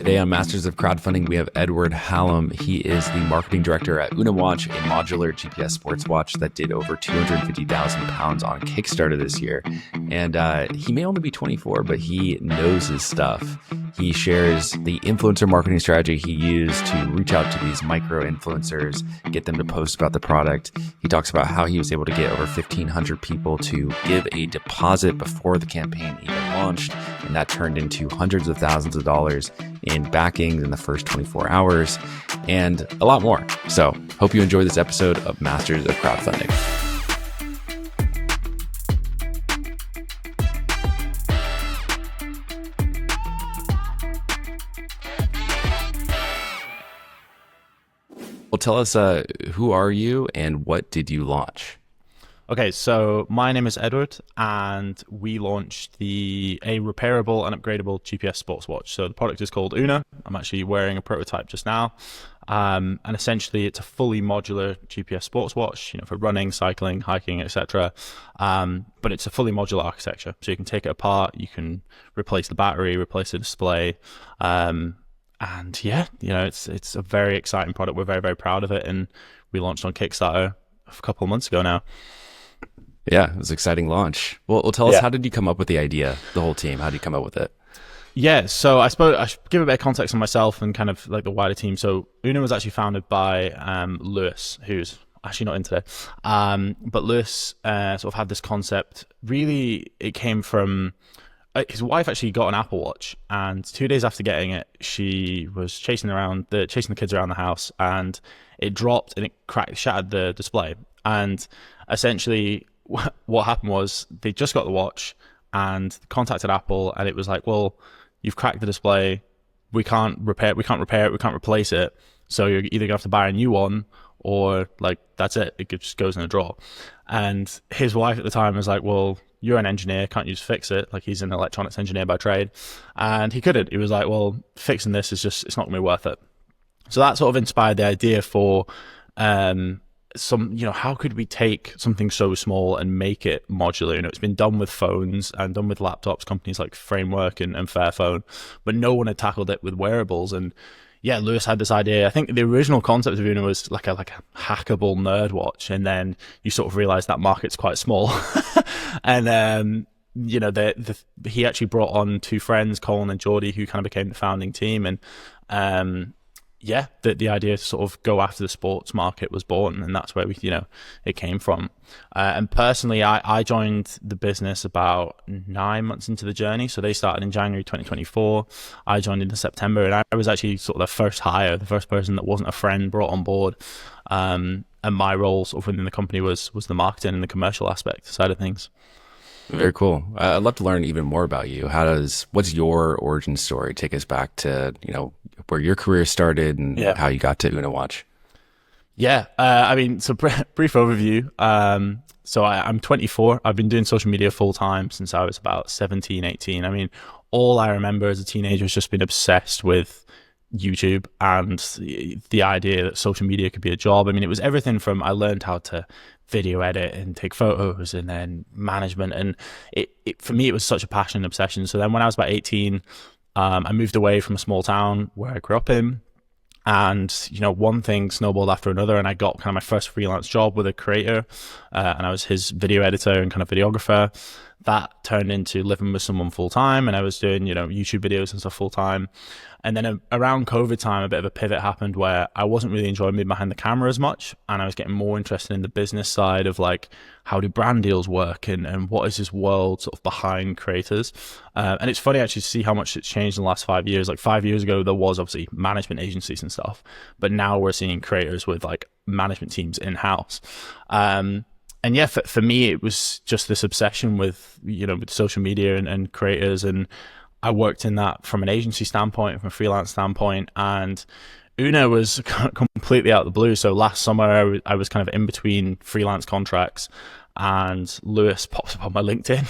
Today on Masters of Crowdfunding, we have Edward Hallam. He is the marketing director at Unawatch, a modular GPS sports watch that did over £250,000 on Kickstarter this year. And he may only be 24, but he knows his stuff. He shares the influencer marketing strategy he used to reach out to these micro influencers, get them to post about the product. He talks about how he was able to get over 1,500 people to give a deposit before the campaign even launched, and that turned into hundreds of thousands of dollars in backing in the first 24 hours, and a lot more. So hope you enjoy this episode of Masters of Crowdfunding. Well, tell us, who are you and what did you launch? Okay, so my name is Edward, and we launched a repairable and upgradable GPS sports watch. So the product is called Una. I'm actually wearing a prototype just now. And essentially it's a fully modular GPS sports watch, for running, cycling, hiking, etc. But it's a fully modular architecture. So you can take it apart, you can replace the battery, replace the display. And yeah, it's a very exciting product. We're very, very proud of it. And we launched on Kickstarter a couple of months ago now. Yeah, it was an exciting launch. Well, tell us, how did you come up with the idea, the whole team? How did you come up with it? Yeah, so I suppose I should give a bit of context on myself and kind of like the wider team. So Una was actually founded by Lewis, who's actually not in today. But Lewis sort of had this concept. Really, it came from his wife actually got an Apple Watch, and 2 days after getting it, she was chasing the kids around the house, and it dropped and it shattered the display. And essentially what happened was they just got the watch and contacted Apple, and it was like, well, you've cracked the display, we can't repair it, we can't replace it, so you're either gonna have to buy a new one, or like that's it just goes in a drawer. And his wife at the time was like, well, you're an engineer, can't you just fix it? Like, he's an electronics engineer by trade, and he couldn't. He was like, well, fixing this is just, it's not gonna be worth it. So that sort of inspired the idea for how could we take something so small and make it modular? It's been done with phones and done with laptops, companies like Framework and Fairphone, but no one had tackled it with wearables. And yeah, Lewis had this idea. I think the original concept of Una was like a hackable nerd watch, and then you sort of realize that market's quite small. And he actually brought on two friends, Colin and Geordie, who kind of became the founding team. And the idea to sort of go after the sports market was born, and that's where it came from. And personally, I joined the business about 9 months into the journey. So they started in January 2024. I joined in September, and I was actually sort of the first hire, the first person that wasn't a friend brought on board. And my role sort of within the company was the marketing and the commercial aspect side of things. Very cool. I'd love to learn even more about you. What's your origin story? Take us back to, where your career started and how you got to Unawatch. Yeah. So brief overview. So I'm 24. I've been doing social media full time since I was about 17, 18. I mean, all I remember as a teenager was just being obsessed with YouTube and the idea that social media could be a job. I mean, it was everything from, I learned how to video edit and take photos, and then management. And for me, it was such a passion and obsession. So then when I was about 18, I moved away from a small town where I grew up in. And, one thing snowballed after another, and I got kind of my first freelance job with a creator, and I was his video editor and kind of videographer. That turned into living with someone full time, and I was doing, YouTube videos and stuff full time. And then around COVID time, a bit of a pivot happened where I wasn't really enjoying being behind the camera as much, and I was getting more interested in the business side of like, how do brand deals work, and what is this world sort of behind creators. And it's funny actually to see how much it's changed in the last 5 years. Like 5 years ago, there was obviously management agencies and stuff, but now we're seeing creators with like management teams in-house. And yeah, for me, it was just this obsession with, with social media and creators. And I worked in that from an agency standpoint, from a freelance standpoint, and Una was completely out of the blue. So last summer, I was kind of in between freelance contracts, and Lewis pops up on my LinkedIn,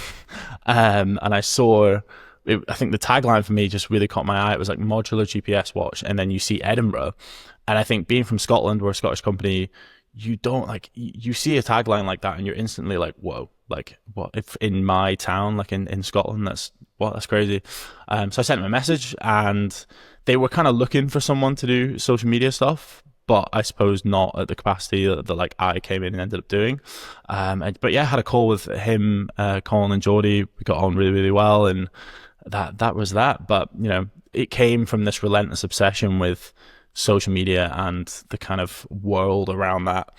and I saw, I think the tagline for me just really caught my eye. It was like modular GPS watch, and then you see Edinburgh. And I think being from Scotland, we're a Scottish company, you don't like you see a tagline like that and you're instantly like, whoa, like what if in my town, like in Scotland, that's crazy. So I sent them a message, and they were kind of looking for someone to do social media stuff, but I suppose not at the capacity that like I came in and ended up doing. But yeah, I had a call with him, Colin and Geordie. We got on really, really well, and that was that. But it came from this relentless obsession with social media and the kind of world around that.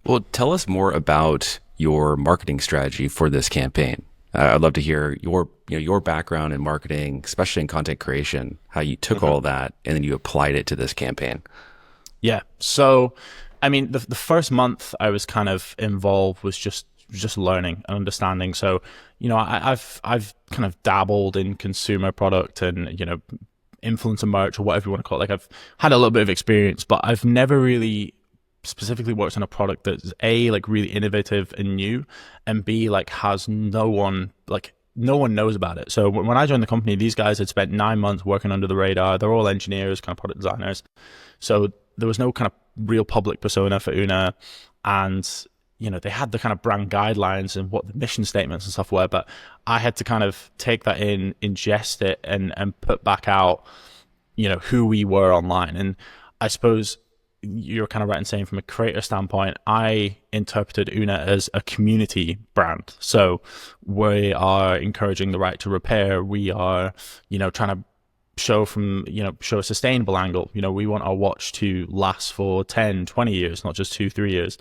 Well, tell us more about your marketing strategy for this campaign. I'd love to hear your background in marketing, especially in content creation, how you took all that and then you applied it to this campaign. Yeah. So, I mean, the first month I was kind of involved was just learning and understanding. So, I've kind of dabbled in consumer product and, influencer merch or whatever you want to call it. Like, I've had a little bit of experience, but I've never really specifically worked on a product that's A, like really innovative and new, and B, like has no one knows about it. So when I joined the company, these guys had spent 9 months working under the radar. They're all engineers, kind of product designers. So there was no kind of real public persona for Una, and they had the kind of brand guidelines and what the mission statements and stuff were, but I had to kind of take that in, ingest it, and put back out, who we were online. And I suppose you're kind of right in saying, from a creator standpoint, I interpreted Una as a community brand. So we are encouraging the right to repair. We are, trying to show a sustainable angle. We want our watch to last for 10, 20 years, not just 2-3 years.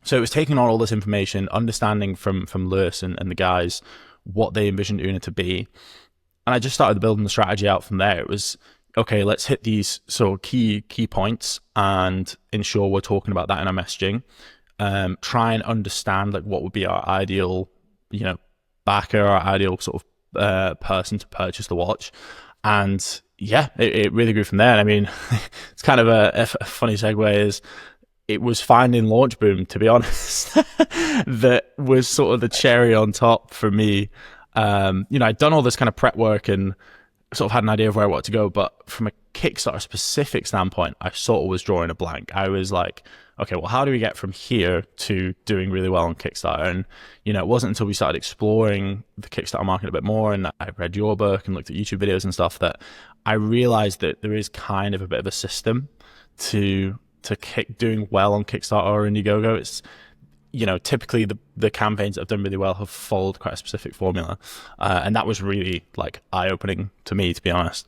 So it was taking on all this information, understanding from Lewis and the guys what they envisioned Una to be. And I just started building the strategy out from there. It was, okay, let's hit these sort of key points and ensure we're talking about that in our messaging. Try and understand like what would be our ideal, backer, our ideal sort of person to purchase the watch. And yeah, it really grew from there. I mean, it's kind of a funny segue is, it was finding Launch Boom, to be honest, that was sort of the cherry on top for me. I'd done all this kind of prep work and sort of had an idea of where I wanted to go, but from a Kickstarter specific standpoint, I sort of was drawing a blank. I was like, okay, well, how do we get from here to doing really well on Kickstarter? And, it wasn't until we started exploring the Kickstarter market a bit more, and I read your book and looked at YouTube videos and stuff, that I realized that there is kind of a bit of a system to doing well on Kickstarter or Indiegogo. It's, typically the campaigns that have done really well have followed quite a specific formula. And that was really like eye-opening to me, to be honest.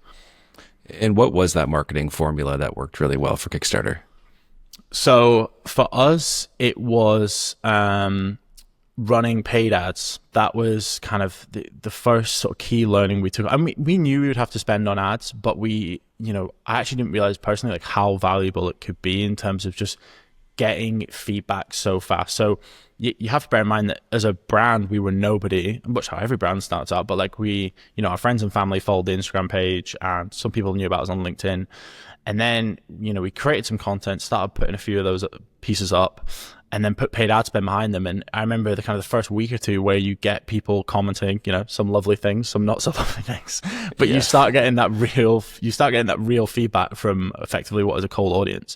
And what was that marketing formula that worked really well for Kickstarter? So for us, it was running paid ads. That was kind of the first sort of key learning we took. I mean, we knew we would have to spend on ads, but I actually didn't realize personally like how valuable it could be in terms of just getting feedback so fast. So you have to bear in mind that as a brand, we were nobody, which how every brand starts out, but like our friends and family followed the Instagram page, and some people knew about us on LinkedIn. And then, we created some content, started putting a few of those pieces up, and then put paid ad spend behind them. And I remember the first week or two where you get people commenting, some lovely things, some not so lovely things, but you start getting that real feedback from effectively what is a cold audience.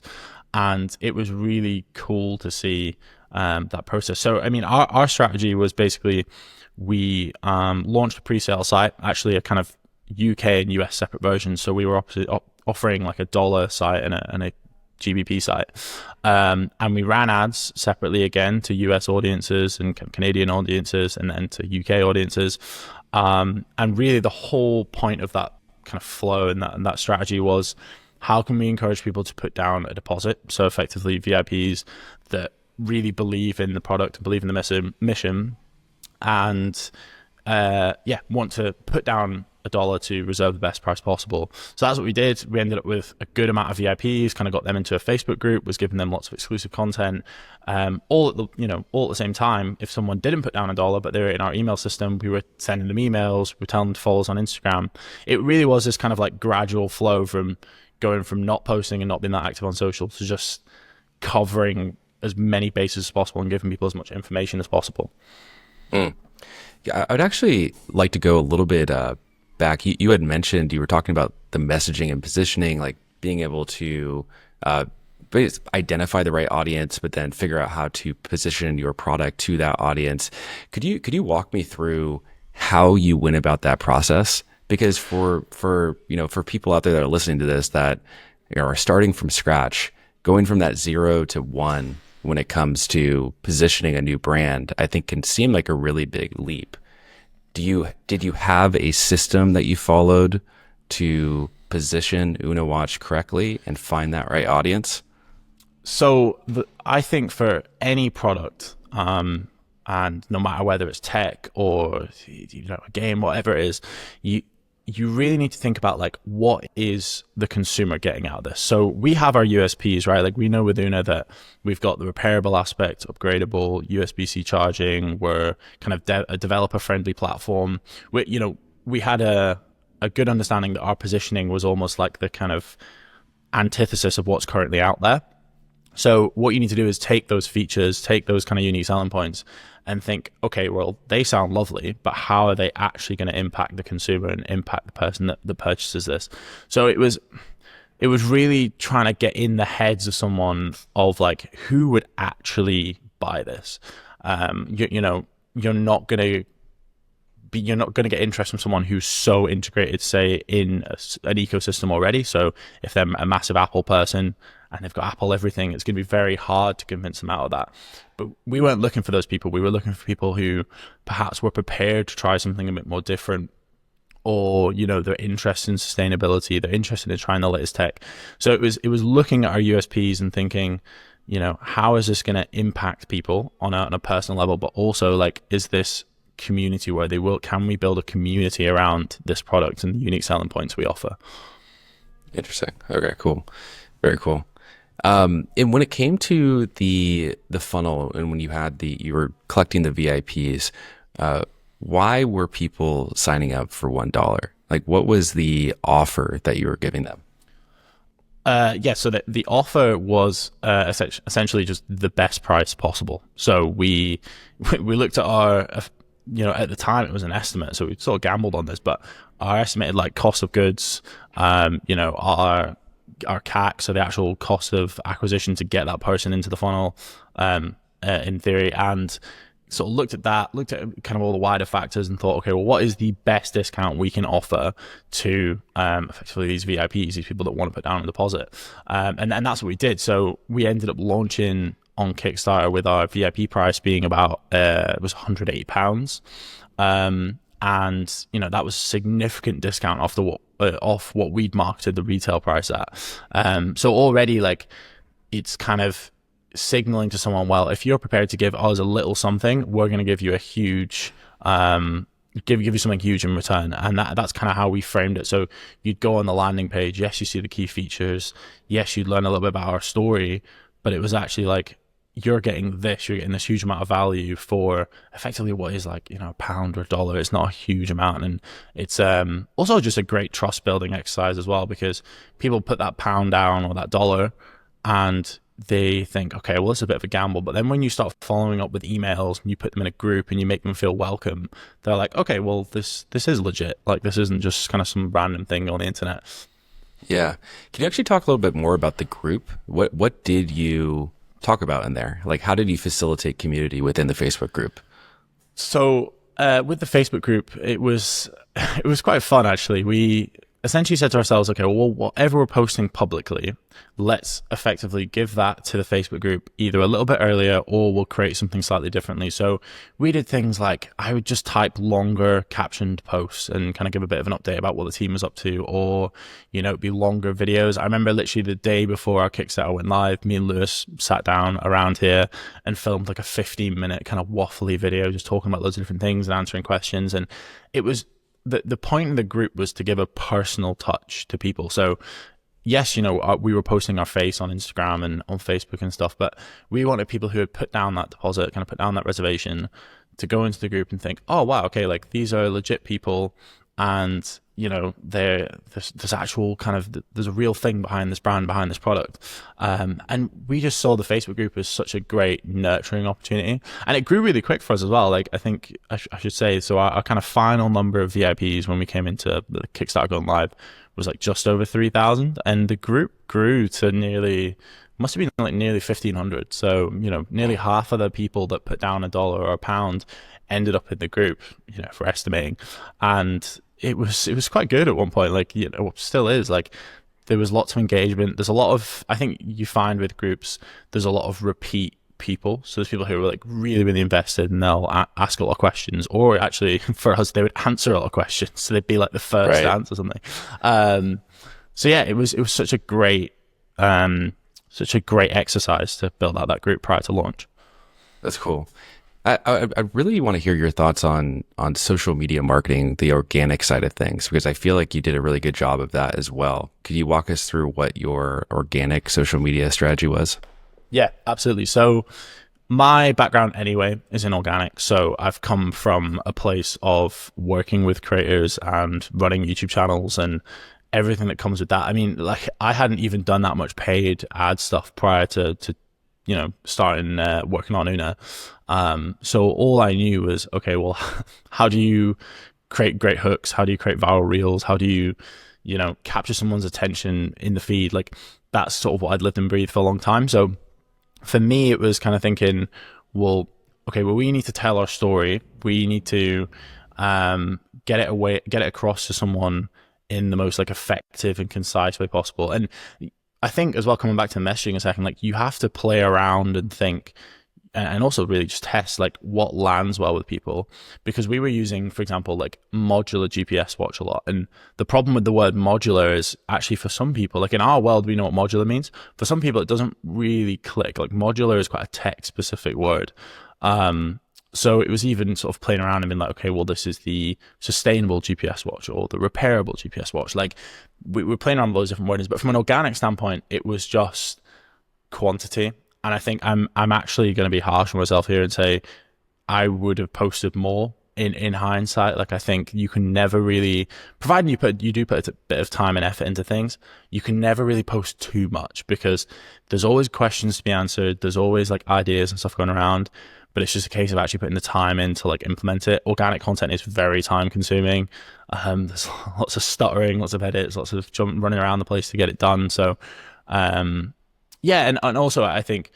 And it was really cool to see that process. So, I mean, our strategy was basically, we launched a pre-sale site, actually a kind of UK and US separate version. So we were offering like a dollar site and a GBP site. And we ran ads separately again to US audiences and Canadian audiences and then to UK audiences. And really the whole point of that kind of flow and that strategy was, how can we encourage people to put down a deposit? So effectively VIPs that really believe in the product and believe in the mission and want to put down $1 to reserve the best price possible. So that's what we did. We ended up with a good amount of VIPs, kind of got them into a Facebook group, was giving them lots of exclusive content. All at the same time, if someone didn't put down $1, but they were in our email system, we were sending them emails, we were telling them to follow us on Instagram. It really was this kind of like gradual flow from going from not posting and not being that active on social to just covering as many bases as possible and giving people as much information as possible. Yeah, I would actually like to go a little bit back. You had mentioned, you were talking about the messaging and positioning, like being able to identify the right audience, but then figure out how to position your product to that audience. Could you walk me through how you went about that process? Because for people out there that are listening to this that are starting from scratch, going from that 0 to 1 when it comes to positioning a new brand, I think can seem like a really big leap. Did you have a system that you followed to position Unawatch correctly and find that right audience? So I think for any product, and no matter whether it's tech or a game, whatever it is, you really need to think about like, what is the consumer getting out of this? So we have our USPs, right? Like we know with Una that we've got the repairable aspect, upgradable, USB-C charging. We're kind of a developer-friendly platform. We had a good understanding that our positioning was almost like the kind of antithesis of what's currently out there. So what you need to do is take those features, take those kind of unique selling points and think, okay, well, they sound lovely, but how are they actually going to impact the consumer and impact the person that purchases this? So it was really trying to get in the heads of someone of like, who would actually buy this? You're not going to get interest from someone who's so integrated, say, in an ecosystem already. So if they're a massive Apple person and they've got Apple everything, it's going to be very hard to convince them out of that. But we weren't looking for those people. We were looking for people who perhaps were prepared to try something a bit more different, or they're interested in sustainability, they're interested in trying the latest tech. So it was looking at our USPs and thinking, how is this going to impact people on a personal level, but also like, is this community where can we build a community around this product and the unique selling points we offer? Interesting. Okay, cool. Very cool. And when it came to the funnel, and when you were collecting the VIPs, why were people signing up for $1? Like, what was the offer that you were giving them? So the offer was essentially just the best price possible. So we looked at our, at the time it was an estimate, so we sort of gambled on this, but our estimated like cost of goods, our CAC, so the actual cost of acquisition to get that person into the funnel, in theory, and sort of looked at kind of all the wider factors and thought, okay, well, what is the best discount we can offer to effectively these VIPs, these people that want to put down a deposit? And that's what we did. So we ended up launching on Kickstarter with our VIP price being about it was £180. And that was a significant discount off what we'd marketed the retail price at. So already, like, it's kind of signaling to someone, well, if you're prepared to give us a little something, we're going to give you a huge give you something huge in return. And that's kind of how we framed it. So you'd go on the landing page, yes, you see the key features, yes, you'd learn a little bit about our story, but it was actually like, you're getting this huge amount of value for effectively what is like, a pound or a dollar. It's not a huge amount. And it's also just a great trust building exercise as well, because people put that pound down or that dollar and they think, okay, well, it's a bit of a gamble. But then when you start following up with emails and you put them in a group and you make them feel welcome, they're like, okay, well, this is legit. Like, this isn't just kind of some random thing on the internet. Yeah. Can you actually talk a little bit more about the group? What did you talk about in there? Like, how did you facilitate community within the Facebook group? So with the Facebook group, it was quite fun, actually. We essentially said to ourselves, okay, well, whatever we're posting publicly, let's effectively give that to the Facebook group either a little bit earlier, or we'll create something slightly differently. So we did things like, I would just type longer captioned posts and kind of give a bit of an update about what the team was up to, or, it'd be longer videos. I remember literally the day before our Kickstarter went live, me and Lewis sat down around here and filmed like a 15-minute kind of waffly video, just talking about loads of different things and answering questions. And it was, the point of the group was to give a personal touch to people. So yes, we were posting our face on Instagram and on Facebook and stuff, but we wanted people who had put down that deposit, kind of put down that reservation, to go into the group and think, oh, wow, okay, like, these are legit people, and there's actual kind of, there's a real thing behind this brand, behind this product. And we just saw the Facebook group as such a great nurturing opportunity, and it grew really quick for us as well. Like, I think I should say, so our kind of final number of VIPs when we came into the Kickstarter going live was like just over 3,000, and the group grew to nearly must have been like nearly 1,500. So, nearly half of the people that put down $1 or £1 ended up in the group, for estimating. And it was quite good at one point, like, still is. Like, there was lots of engagement. There's a lot of, I think you find with groups, there's a lot of repeat people. So there's people who are like really, really invested, and they'll ask a lot of questions, or actually for us, they would answer a lot of questions. So they'd be like the first answer or something. So yeah, it was such a great exercise to build out that group prior to launch. That's cool. I really want to hear your thoughts on social media marketing, the organic side of things, because I feel like you did a really good job of that as well. Could you walk us through what your organic social media strategy was? Yeah, absolutely. So my background anyway is in organic. So I've come from a place of working with creators and running YouTube channels and everything that comes with that. I mean, like, I hadn't even done that much paid ad stuff prior to starting working on Una. So all I knew was, okay, well, how do you create great hooks? How do you create viral reels? How do you, capture someone's attention in the feed? Like, that's sort of what I'd lived and breathed for a long time. So for me, it was kind of thinking, well, okay, well, we need to tell our story. We need to get it across to someone in the most like effective and concise way possible. And I think as well, coming back to messaging a second, like, you have to play around and think, and also really just test like what lands well with people, because we were using, for example, like modular GPS watch a lot. And the problem with the word modular is actually, for some people, like in our world, we know what modular means. For some people, it doesn't really click. Like, modular is quite a tech specific word. So it was even sort of playing around and being like, okay, well, this is the sustainable GPS watch or the repairable GPS watch. Like, we were playing around with those different words, but from an organic standpoint, it was just quantity. And I think I'm actually going to be harsh on myself here and say I would have posted more in hindsight. Like, I think you can never really, providing you do put a bit of time and effort into things, you can never really post too much, because there's always questions to be answered. There's always like ideas and stuff going around, but it's just a case of actually putting the time in to like implement it. Organic content is very time consuming. There's lots of stuttering, lots of edits, lots of running around the place to get it done. So, yeah, and also I think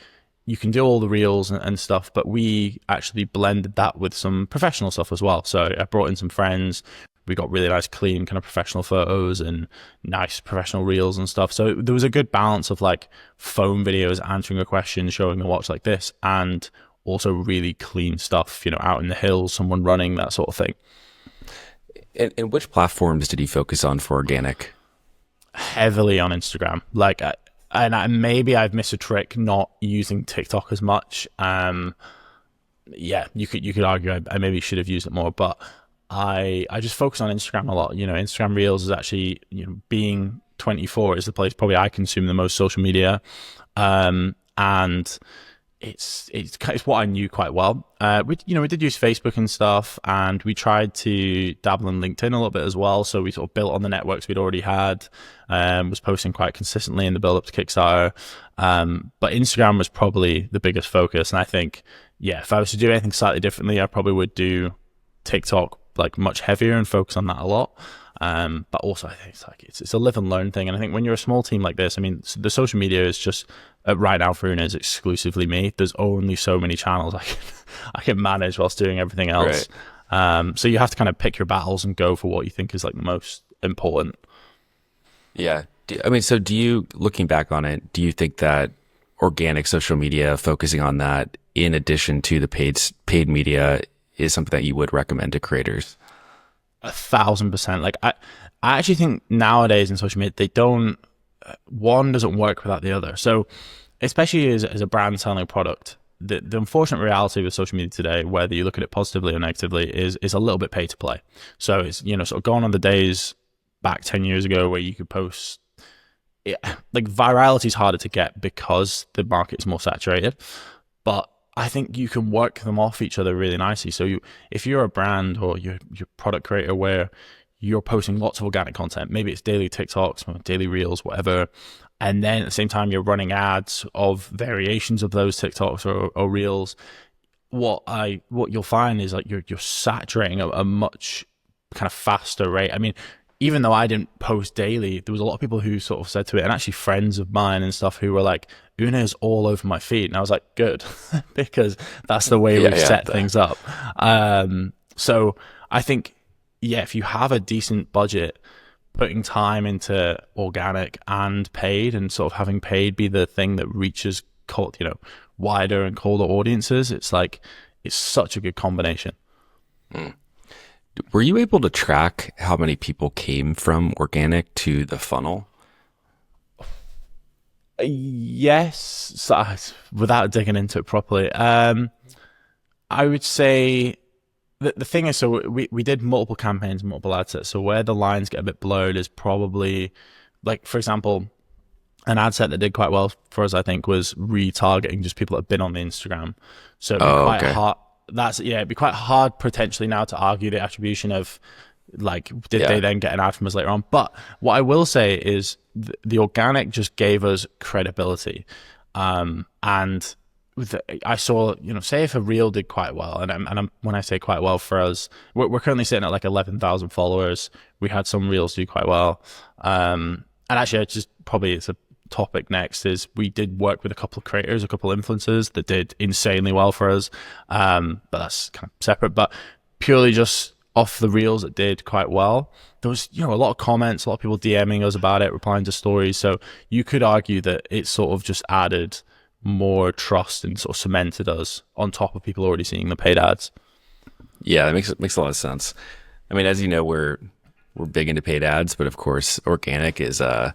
you can do all the reels and stuff, but we actually blended that with some professional stuff as well. So I brought in some friends. We got really nice, clean kind of professional photos and nice professional reels and stuff. So there was a good balance of like phone videos, answering a question, showing a watch like this, and also really clean stuff, out in the hills, someone running, that sort of thing. And which platforms did you focus on for organic? Heavily on Instagram. Like, maybe I've missed a trick not using TikTok as much. Yeah, you could argue I maybe should have used it more, but I just focus on Instagram a lot. Instagram Reels is actually, being 24 is the place probably I consume the most social media, and it's what I knew quite well. We did use Facebook and stuff, and we tried to dabble in LinkedIn a little bit as well. So we sort of built on the networks we'd already had, was posting quite consistently in the build up to Kickstarter. But Instagram was probably the biggest focus. And I think, yeah, if I was to do anything slightly differently, I probably would do TikTok like much heavier and focus on that a lot. But also I think it's a live and learn thing. And I think when you're a small team like this, I mean, the social media is just right now for Una is exclusively me. There's only so many channels I can manage whilst doing everything else. Right. So you have to kind of pick your battles and go for what you think is like the most important. Yeah. So do you, looking back on it, do you think that organic social media, focusing on that in addition to the paid media, is something that you would recommend to creators? 1,000%. Like, I actually think nowadays in social media, one doesn't work without the other. So especially as a brand selling a product, the unfortunate reality with social media today, whether you look at it positively or negatively, is a little bit pay to play. So it's, sort of gone on the days back 10 years ago where you could post, like, virality is harder to get because the market is more saturated, but I think you can work them off each other really nicely. So if you're a brand or you're product creator where you're posting lots of organic content, maybe it's daily TikToks, daily reels, whatever, and then at the same time you're running ads of variations of those TikToks or reels, what you'll find is like you're saturating a much kind of faster rate. I mean, even though I didn't post daily, there was a lot of people who sort of said to it, and actually friends of mine and stuff who were like, Una is all over my feed. And I was like, good, because that's the way we've set things up. So I think, yeah, if you have a decent budget, putting time into organic and paid, and sort of having paid be the thing that reaches wider and colder audiences, it's such a good combination. Were you able to track how many people came from organic to the funnel? Yes, without digging into it properly. I would say the thing is, so we did multiple campaigns, multiple ad sets. So where the lines get a bit blurred is probably, like, for example, an ad set that did quite well for us, I think, was retargeting just people that have been on the Instagram. So it'd be quite hard. It'd be quite hard potentially now to argue the attribution of, like, did they then get an ad from us later on? But what I will say is the organic just gave us credibility. And I saw, say if a reel did quite well, and when I say quite well for us, we're currently sitting at like 11,000 followers. We had some reels do quite well. And actually, it's a topic next, is we did work with a couple of creators, a couple of influencers that did insanely well for us. But that's kind of separate. But purely just off the reels that did quite well, there was, a lot of comments, a lot of people DMing us about it, replying to stories. So you could argue that it sort of just added more trust and sort of cemented us on top of people already seeing the paid ads. Yeah, that makes a lot of sense. I mean, as you know, we're big into paid ads, but of course, organic is I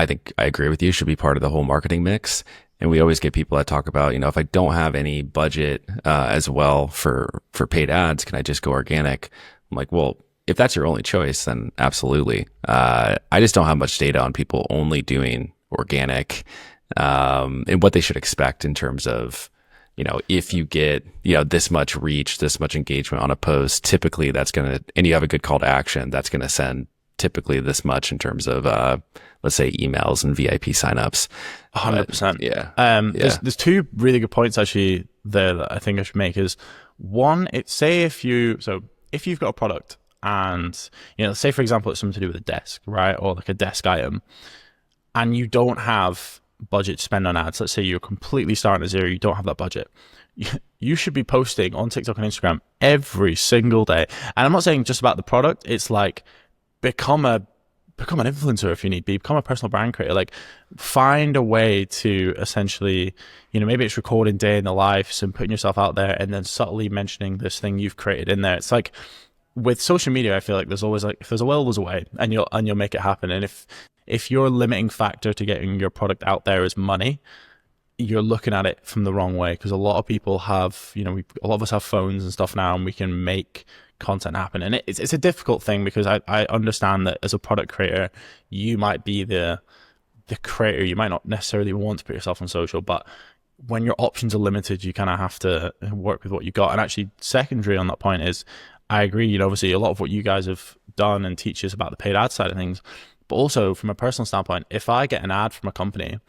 think I agree with you, should be part of the whole marketing mix. And we always get people that talk about, if I don't have any budget as well for paid ads, can I just go organic? I'm like, well, if that's your only choice, then absolutely. I just don't have much data on people only doing organic, and what they should expect in terms of, if you get, this much reach, this much engagement on a post, typically and you have a good call to action, that's going to send typically this much in terms of, let's say, emails and VIP signups. 100%. Yeah. There's two really good points actually there that I think I should make. Is one, if you've got a product and, say for example, it's something to do with a desk, right? Or like a desk item, and you don't have budget to spend on ads. Let's say you're completely starting at zero, you don't have that budget. You should be posting on TikTok and Instagram every single day. And I'm not saying just about the product. It's like, become an influencer if you need be, become a personal brand creator, like find a way to essentially, maybe it's recording day in the life and putting yourself out there and then subtly mentioning this thing you've created in there. It's like with social media, I feel like there's always like, if there's a will, there's a way, and you'll make it happen. And if your limiting factor to getting your product out there is money, you're looking at it from the wrong way, because a lot of people have, a lot of us have phones and stuff now, and we can make content happen. And it's a difficult thing, because I understand that as a product creator, you might be the creator, you might not necessarily want to put yourself on social, but when your options are limited, you kind of have to work with what you got. And actually, secondary on that point is, I agree, obviously a lot of what you guys have done and teach us about the paid ad side of things, but also from a personal standpoint, if I get an ad from a company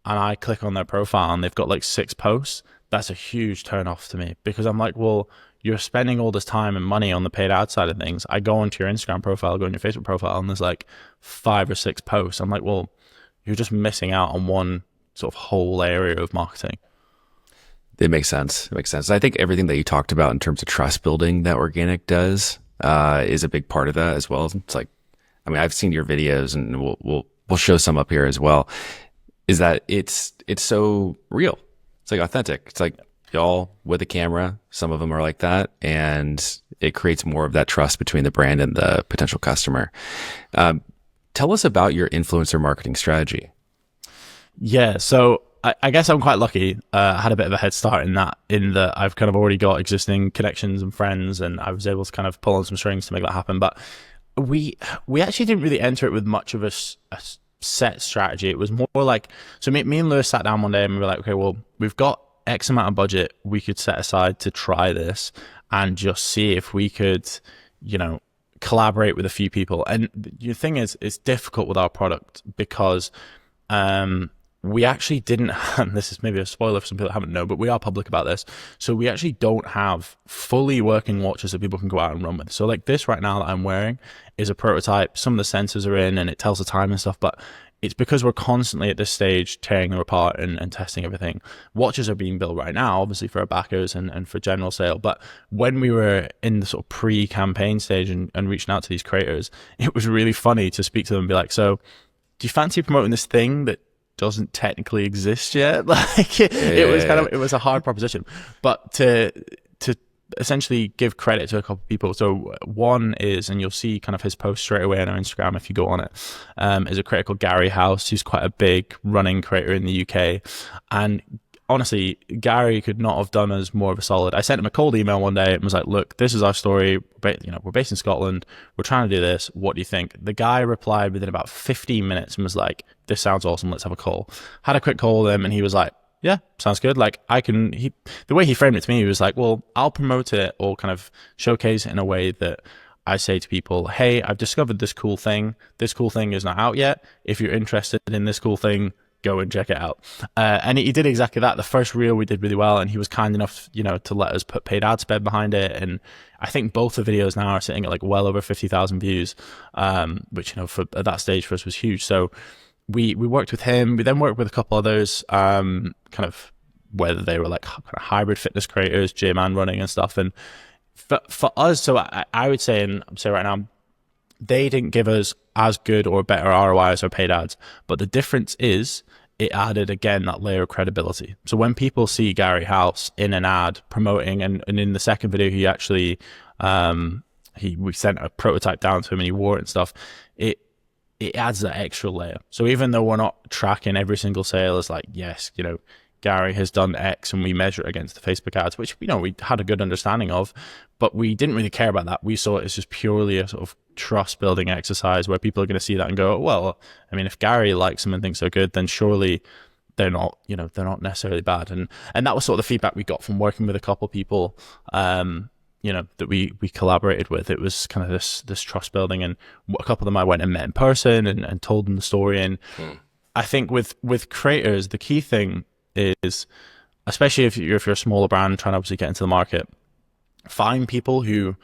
and I click on their profile and they've got like 6 posts, that's a huge turn off to me, because I'm like, well, you're spending all this time and money on the paid ad side of things. I go onto your Instagram profile, go on your Facebook profile, and there's like 5 or 6 posts. I'm like, well, you're just missing out on one sort of whole area of marketing. It makes sense. It makes sense. I think everything that you talked about in terms of trust building that organic does is a big part of that as well. It's like, I mean, I've seen your videos, and we'll show some up here as well. Is that it's so real. It's like authentic. It's like y'all with a camera. Some of them are like that, and it creates more of that trust between the brand and the potential customer. Tell us about your influencer marketing strategy. Yeah, so I guess I'm quite lucky. I had a bit of a head start in that I've kind of already got existing connections and friends, and I was able to kind of pull on some strings to make that happen. But we actually didn't really enter it with much of a set strategy. It was more like, so me and Lewis sat down one day and we were like, okay, well, we've got X amount of budget we could set aside to try this and just see if we could, collaborate with a few people. And the thing is, it's difficult with our product because we actually didn't, and this is maybe a spoiler for some people that haven't known, but we are public about this. So we actually don't have fully working watches that people can go out and run with. So like this right now that I'm wearing is a prototype. Some of the sensors are in and it tells the time and stuff, but it's because we're constantly at this stage tearing them apart and testing everything. Watches are being built right now, obviously for our backers and for general sale. But when we were in the sort of pre-campaign stage and reaching out to these creators, it was really funny to speak to them and be like, so do you fancy promoting this thing that doesn't technically exist yet? Like it was kind of, it was a hard proposition, but to essentially give credit to a couple of people. So one is, and you'll see kind of his post straight away on our Instagram if you go on it, is a creator called Gary House, who's quite a big running creator in the UK. And honestly, Gary could not have done us more of a solid. I sent him a cold email one day and was like, look, this is our story. We're based in Scotland. We're trying to do this. What do you think? The guy replied within about 15 minutes and was like, this sounds awesome. Let's have a call. Had a quick call with him and he was like, yeah, sounds good. Like the way he framed it to me, he was like, well, I'll promote it or kind of showcase it in a way that I say to people, hey, I've discovered this cool thing. This cool thing is not out yet. If you're interested in this cool thing, go and check it out. And he did exactly that. The first reel we did really well, and he was kind enough, to let us put paid ad spend behind it. And I think both the videos now are sitting at like well over 50,000 views, which, for at that stage for us was huge. So we worked with him. We then worked with a couple others, kind of whether they were like kind of hybrid fitness creators, gym and running and stuff. And for us, so I would say, and I'm saying right now, they didn't give us as good or better ROI as our paid ads, but the difference is it added, again, that layer of credibility. So when people see Gary House in an ad promoting, and in the second video, he actually, we sent a prototype down to him and he wore it and stuff, it adds that extra layer. So even though we're not tracking every single sale as like, yes, Gary has done X and we measure it against the Facebook ads, which, we had a good understanding of, but we didn't really care about that. We saw it as just purely a sort of trust building exercise where people are going to see that and go, well, I mean, if Gary likes them and thinks they're good, then surely they're not, they're not necessarily bad. And that was sort of the feedback we got from working with a couple of people, that we collaborated with. It was kind of this trust building, and a couple of them I went and met in person and told them the story. And I think with creators, the key thing is, especially if you're a smaller brand trying to obviously get into the market, find people who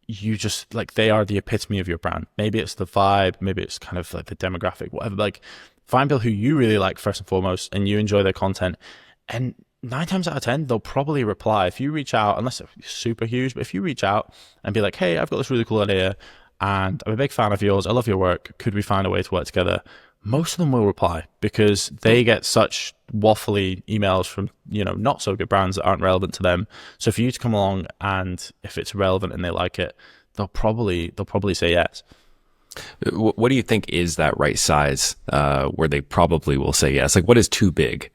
you just like, they are the epitome of your brand. Maybe it's the vibe, maybe it's kind of like the demographic, whatever. Like, find people who you really like first and foremost, and you enjoy their content. And 9 times out of 10, they'll probably reply. If you reach out, unless it's super huge, but if you reach out and be like, hey, I've got this really cool idea and I'm a big fan of yours, I love your work, could we find a way to work together? Most of them will reply because they get such waffly emails from, not so good brands that aren't relevant to them. So for you to come along, and if it's relevant and they like it, they'll probably say yes. What do you think is that right size where they probably will say yes? Like, what is too big?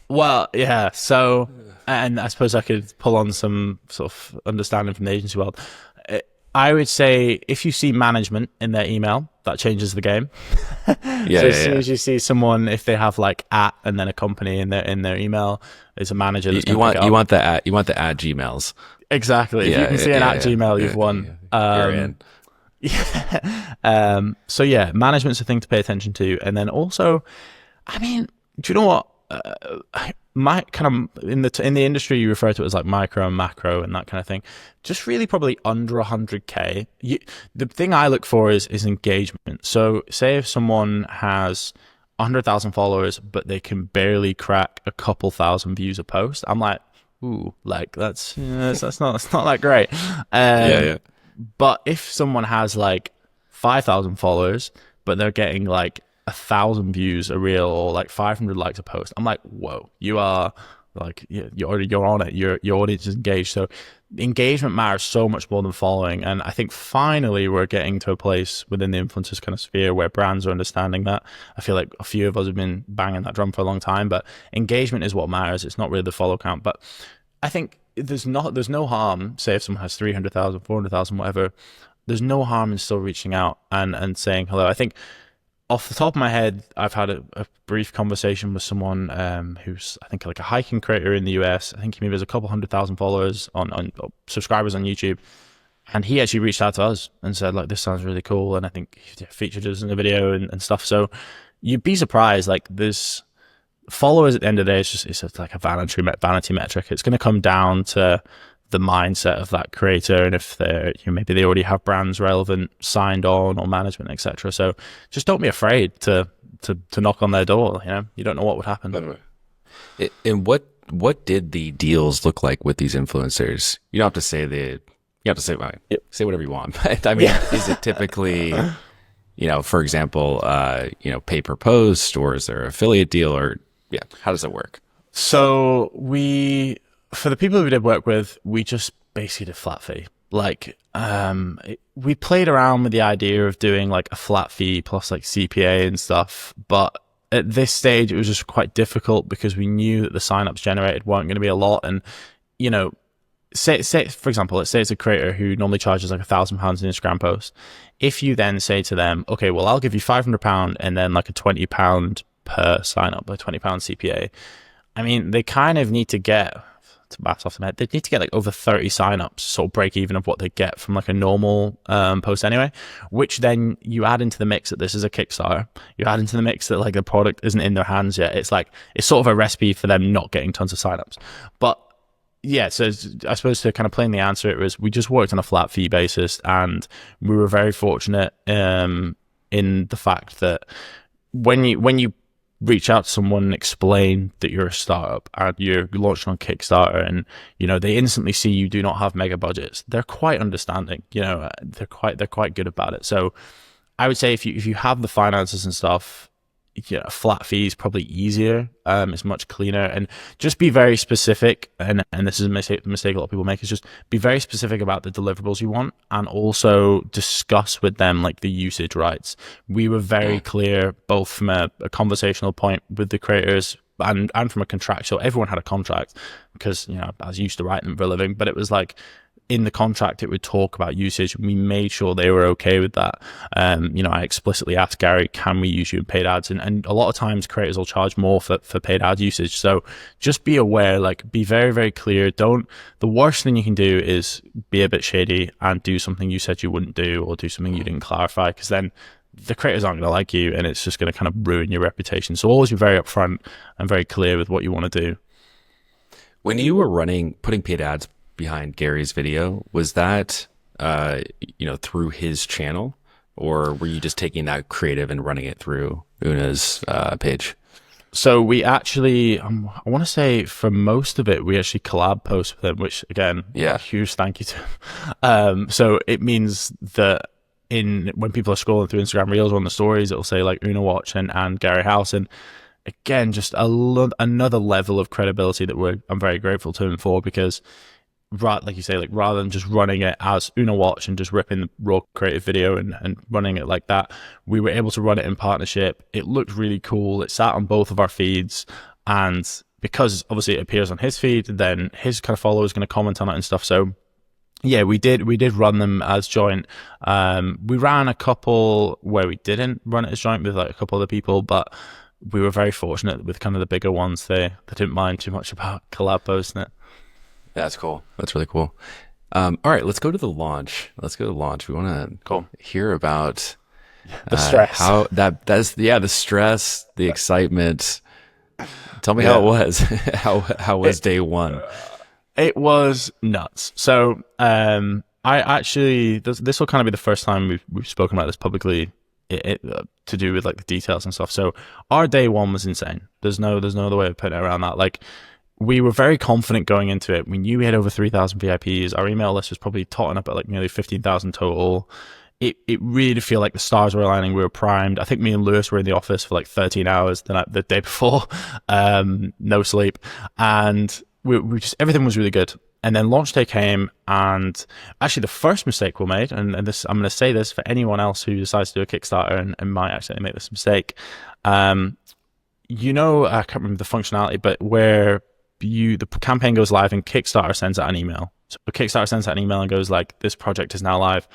Well, yeah. So, and I suppose I could pull on some sort of understanding from the agency world. I would say if you see management in their email, that changes the game. As soon as you see someone, if they have like @ and then a company in their email, it's a manager. That's you want the @ Gmails. Exactly. If you can see an @ Gmail, you've won. You're in. Yeah. So yeah, management's a thing to pay attention to, and then also, I mean, do you know what? My kind of in the industry, you refer to it as like micro and macro and that kind of thing. Just really probably under 100K. The thing I look for is engagement. So say if someone has 100,000 followers, but they can barely crack a couple thousand views a post, I'm like, ooh, like that's not that great. But if someone has like 5,000 followers, but they're getting like 1,000 views a reel or like 500 likes a post, I'm like, whoa, you are like, you're on it. Your audience is engaged. So engagement matters so much more than following. And I think finally we're getting to a place within the influencers kind of sphere where brands are understanding that. I feel like a few of us have been banging that drum for a long time, but engagement is what matters. It's not really the follow count. But I think there's no harm, say if someone has 300,000, 400,000, whatever, there's no harm in still reaching out and saying hello. I think off the top of my head, I've had a brief conversation with someone who's, I think, like a hiking creator in the US. I think he maybe has a couple 100,000 followers on subscribers on YouTube. And he actually reached out to us and said, like, this sounds really cool. And I think he featured us in the video and stuff. So you'd be surprised, like there's followers at the end of the day, it's like a vanity metric. It's going to come down to the mindset of that creator, and if they're, maybe they already have brands relevant signed on or management, etc. So just don't be afraid to knock on their door. You don't know what would happen. And what did the deals look like with these influencers? You don't have to say say whatever you want. But I mean, is it typically, for example, pay per post, or is there an affiliate deal, or how does it work? So for the people we did work with, we just basically did flat fee. Like, we played around with the idea of doing like a flat fee plus like CPA and stuff, but at this stage it was just quite difficult because we knew that the signups generated weren't going to be a lot. And say for example, let's say it's a creator who normally charges like £1,000 an Instagram post. If you then say to them, okay, well, I'll give you £500 and then like a £20 per sign up, a £20 CPA. I mean, they kind of need to get, to maths off the head, they need to get like over 30 signups, sort of break even of what they get from like a normal post anyway, which then you add into the mix that this is a Kickstarter. You add into the mix that like the product isn't in their hands yet. It's sort of a recipe for them not getting tons of signups. But yeah, so I suppose to kind of plain the answer, it was, we just worked on a flat fee basis, and we were very fortunate in the fact that when you reach out to someone and explain that you're a startup and you're launching on Kickstarter, and they instantly see you do not have mega budgets, they're quite understanding. They're quite good about it. So I would say if you have the finances and stuff, flat fee is probably easier. It's much cleaner, and just be very specific. And this is a mistake a lot of people make, is just be very specific about the deliverables you want, and also discuss with them like the usage rights. We were very clear, both from a conversational point with the creators and from a contractual. Everyone had a contract because I was used to writing them for a living, but it was like, in the contract, it would talk about usage. We made sure they were okay with that. I explicitly asked Gary, can we use you in paid ads? And a lot of times creators will charge more for paid ad usage. So just be aware, like, be very, very clear. The worst thing you can do is be a bit shady and do something you said you wouldn't do, or do something you didn't clarify, because then the creators aren't going to like you, and it's just going to kind of ruin your reputation. So always be very upfront and very clear with what you want to do. When you were putting paid ads behind Gary's video, was that through his channel, or were you just taking that creative and running it through Una's page? So we actually, I want to say for most of it, we actually collab post with him, which again, a huge thank you to him. So it means that when people are scrolling through Instagram Reels or on the stories, it'll say like Una Watch and Gary House, and again, just another level of credibility that I'm very grateful to him for, because like you say, like, rather than just running it as Una Watch and just ripping the raw creative video and running it like that, we were able to run it in partnership. It looked really cool. It sat on both of our feeds, and because obviously it appears on his feed, then his kind of followers going to comment on it and stuff. So yeah, we did run them as joint. We ran a couple where we didn't run it as joint with like a couple other people, but we were very fortunate with kind of the bigger ones. They didn't mind too much about collab posting it. That's cool. That's really cool. All right, let's go to the launch. We want to hear about the stress. That's the stress, the excitement. Tell me how it was. How was day one? It was nuts. So I actually, this will kind of be the first time we've spoken about this publicly, to do with like the details and stuff. So our day one was insane. There's no other way of putting it around that. Like, we were very confident going into it. We knew we had over 3,000 VIPs. Our email list was probably totting up at like nearly 15,000 total. It really did feel like the stars were aligning. We were primed. I think me and Lewis were in the office for like 13 hours the day before, no sleep, and we just, everything was really good. And then launch day came, and actually the first mistake we made, and this, I'm going to say this for anyone else who decides to do a Kickstarter and might actually make this mistake. I can't remember the functionality, but where the campaign goes live and Kickstarter sends out an email. So Kickstarter sends out an email and goes like, this project is now live.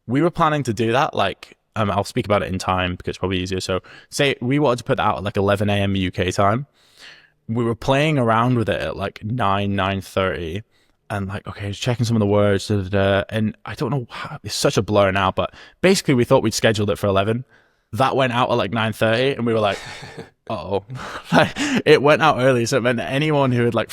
We were planning to do that. Like, I'll speak about it in time because it's probably easier. So say we wanted to put that out at like 11 a.m. UK time. We were playing around with it at like 9:30, and like, okay, checking some of the words, and I don't know how, it's such a blur now, but basically we thought we'd scheduled it for 11. that went out at like 9:30, and we were like, oh, like, it went out early, so it meant that anyone who had like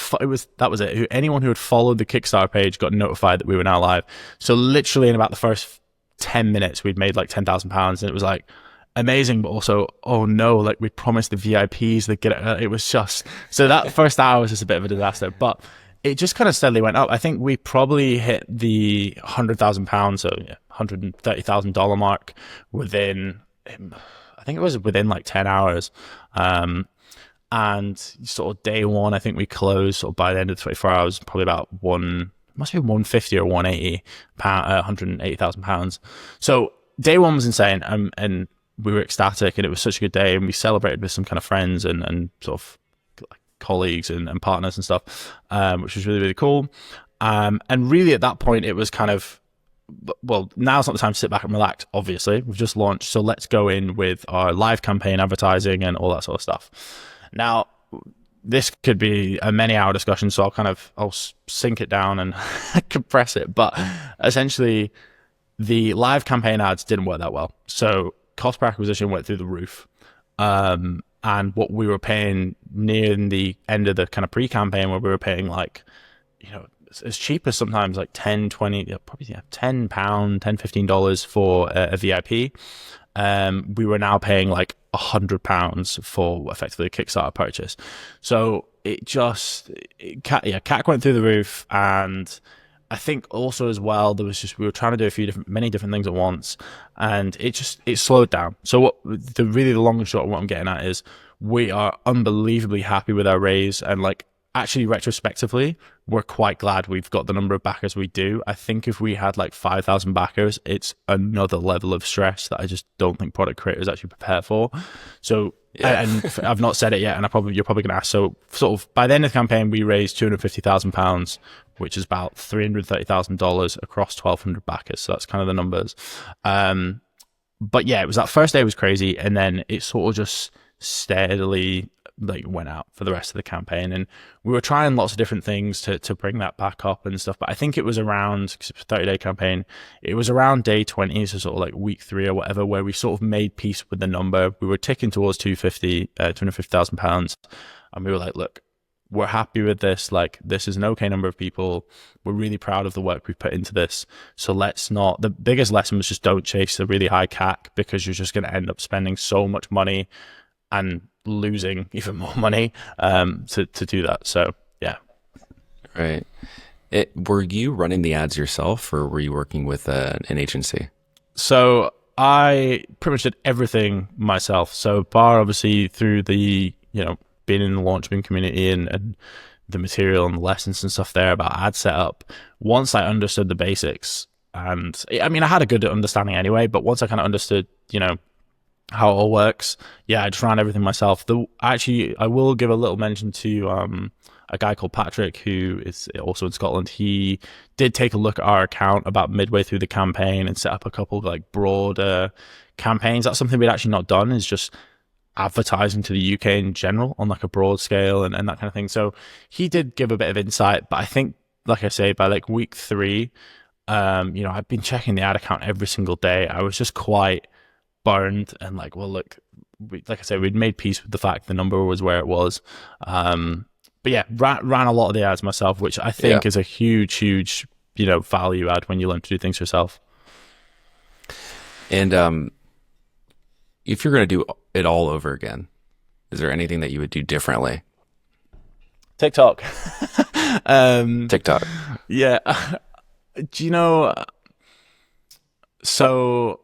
anyone who had followed the Kickstarter page got notified that we were now live. So literally in about the first 10 minutes, we'd made like £10,000, and it was like amazing, but also, oh no, like we promised the VIPs that get it. It was just, so that first hour was just a bit of a disaster, but it just kind of steadily went up. I think we probably hit the £100,000, so $130,000 mark within, I think it was within like 10 hours. And sort of day one, I think we closed sort of by the end of the 24 hours, probably about must be 150 or 180 £180,000. So day one was insane. And we were ecstatic, and it was such a good day, and we celebrated with some kind of friends and sort of colleagues and partners and stuff, which was really, really cool. And really at that point, it was kind of, well, now's not the time to sit back and relax, obviously. We've just launched, so let's go in with our live campaign advertising and all that sort of stuff. Now, this could be a many-hour discussion, so I'll sink it down and compress it. But essentially, the live campaign ads didn't work that well. So cost per acquisition went through the roof. And what we were paying near the end of the kind of pre-campaign, where we were paying like, as cheap as sometimes like 10, 20, probably £10, $10, $15 for a VIP. We were now paying like £100 for effectively a Kickstarter purchase. So CAC went through the roof. And I think also as well, we were trying to do many different things at once, and it slowed down. So the long and short of what I'm getting at is, we are unbelievably happy with our raise, and like, actually retrospectively, we're quite glad we've got the number of backers we do. I think if we had like 5,000 backers, it's another level of stress that I just don't think product creators actually prepare for. So, yeah. And I've not said it yet, and you're probably going to ask. So sort of by the end of the campaign, we raised £250,000, which is about $330,000 across 1,200 backers. So that's kind of the numbers. But yeah, it was that first day was crazy, and then it sort of just steadily like went out for the rest of the campaign, and we were trying lots of different things to bring that back up and stuff. But I think it was around, because it was a 30-day campaign, it was around day 20, so sort of like week 3 or whatever, where we sort of made peace with the number. We were ticking towards £250,000, and we were like, look, we're happy with this. Like, this is an okay number of people. We're really proud of the work we've put into this. So let's not, the biggest lesson was just don't chase the really high CAC, because you're just going to end up spending so much money and losing even more money to do that. So yeah. Right. Were you running the ads yourself, or were you working with an agency? So I pretty much did everything myself. So bar obviously through the, being in the Launchbeam community and the material and the lessons and stuff there about ad setup. Once I understood the basics, and I mean, I had a good understanding anyway, but once I kind of understood, how it all works, I just ran everything myself. I will give a little mention to a guy called Patrick, who is also in Scotland. He did take a look at our account about midway through the campaign and set up a couple of like broader campaigns. That's something we'd actually not done, is just advertising to the UK in general on like a broad scale and that kind of thing. So he did give a bit of insight, but I think, like I say, by like week 3, I've been checking the ad account every single day. I was just quite burned, and like, well, look, like I said, we'd made peace with the fact the number was where it was. But yeah, ran a lot of the ads myself, which I think is a huge, value add when you learn to do things yourself. And if you're going to do it all over again, is there anything that you would do differently? TikTok. TikTok. Yeah. Do you know? So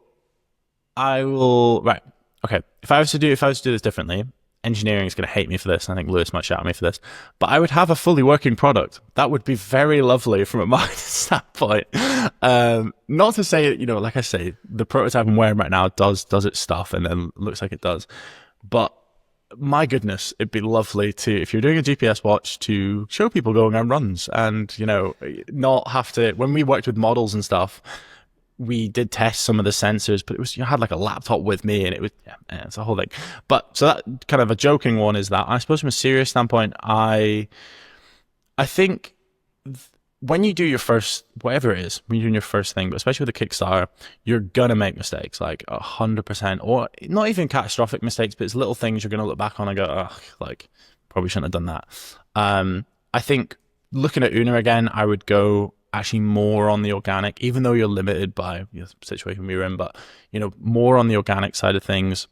I will. Right. Okay. If I was to do this differently, engineering is going to hate me for this. I think Lewis might shout at me for this, but I would have a fully working product. That would be very lovely from a marketing standpoint. Not to say, like I say, the prototype I'm wearing right now does its stuff and then looks like it does, but my goodness, it'd be lovely to, if you're doing a GPS watch, to show people going on runs and, not have to, when we worked with models and stuff, we did test some of the sensors, but it was, I had like a laptop with me, and it was, it's a whole thing. But so that kind of a joking one is that, I suppose from a serious standpoint, I think when you do your first, whatever it is, when you're doing your first thing, but especially with a Kickstarter, you're gonna make mistakes, like 100%, or not even catastrophic mistakes, but it's little things you're gonna look back on and go, oh, like probably shouldn't have done that. I think looking at Una again, I would go actually more on the organic, even though you're limited by the situation we were in, but more on the organic side of things.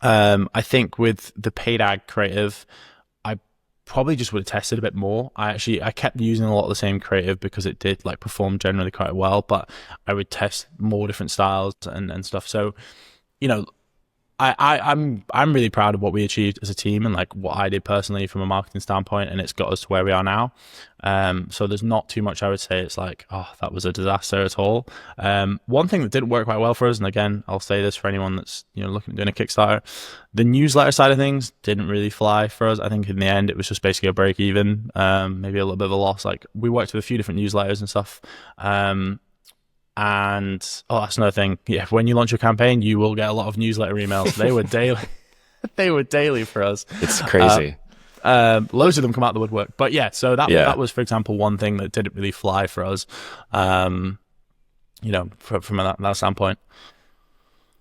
I think with the paid ad creative, I probably just would have tested a bit more. I kept using a lot of the same creative because it did like perform generally quite well, but I would test more different styles and stuff. So, I'm really proud of what we achieved as a team and like what I did personally from a marketing standpoint, and it's got us to where we are now. So there's not too much I would say it's like, oh, that was a disaster at all. One thing that didn't work quite well for us, and again, I'll say this for anyone that's looking at doing a Kickstarter, the newsletter side of things didn't really fly for us. I think in the end it was just basically a break even, maybe a little bit of a loss. Like we worked with a few different newsletters and stuff. And that's another thing. Yeah, when you launch your campaign, you will get a lot of newsletter emails. They were daily. They were daily for us. It's crazy. Loads of them come out the woodwork. But yeah, so that was, for example, one thing that didn't really fly for us. From that standpoint.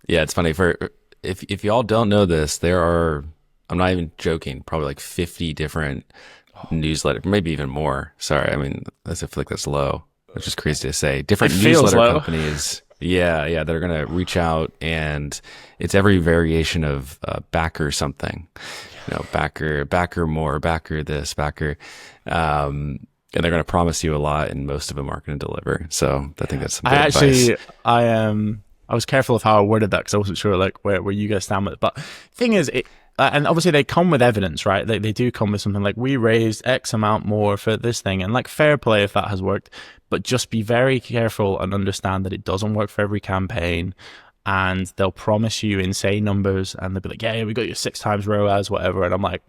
Yeah, it's funny. If y'all don't know this, there are, I'm not even joking, probably like 50 different newsletters, maybe even more. Sorry, I mean, I feel like that's low. Which is crazy to say. Different newsletter companies, that are going to reach out, and it's every variation of backer something, backer more, backer this, backer, and they're going to promise you a lot, and most of them aren't going to deliver. So I think that's some good advice. I was careful of how I worded that because I wasn't sure like where you guys stand with it. But thing is, and obviously they come with evidence, right? They do come with something like, we raised X amount more for this thing, and like fair play if that has worked, but just be very careful and understand that it doesn't work for every campaign, and they'll promise you insane numbers and they'll be like, yeah, we got you 6 times ROAS, whatever. And I'm like,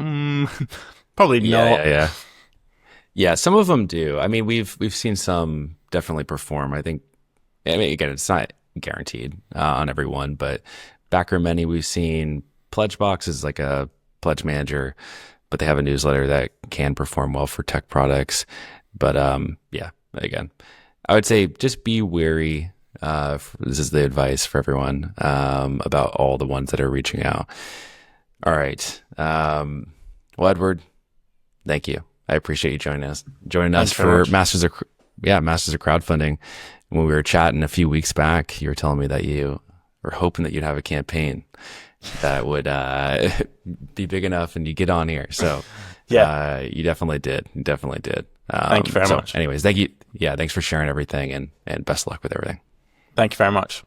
probably not. Yeah, some of them do. I mean, we've seen some definitely perform. I mean, again, it's not guaranteed on everyone, but backer many we've seen. Pledgebox is like a pledge manager, but they have a newsletter that can perform well for tech products. But again, I would say just be wary. This is the advice for everyone about all the ones that are reaching out. All right. Well, Edward, thank you. I appreciate you joining us for Masters of Crowdfunding. When we were chatting a few weeks back, you were telling me that you were hoping that you'd have a campaign that would be big enough and you get on here. So you definitely did. Thank you very much. Anyways, thank you. Yeah, thanks for sharing everything, and best of luck with everything. Thank you very much.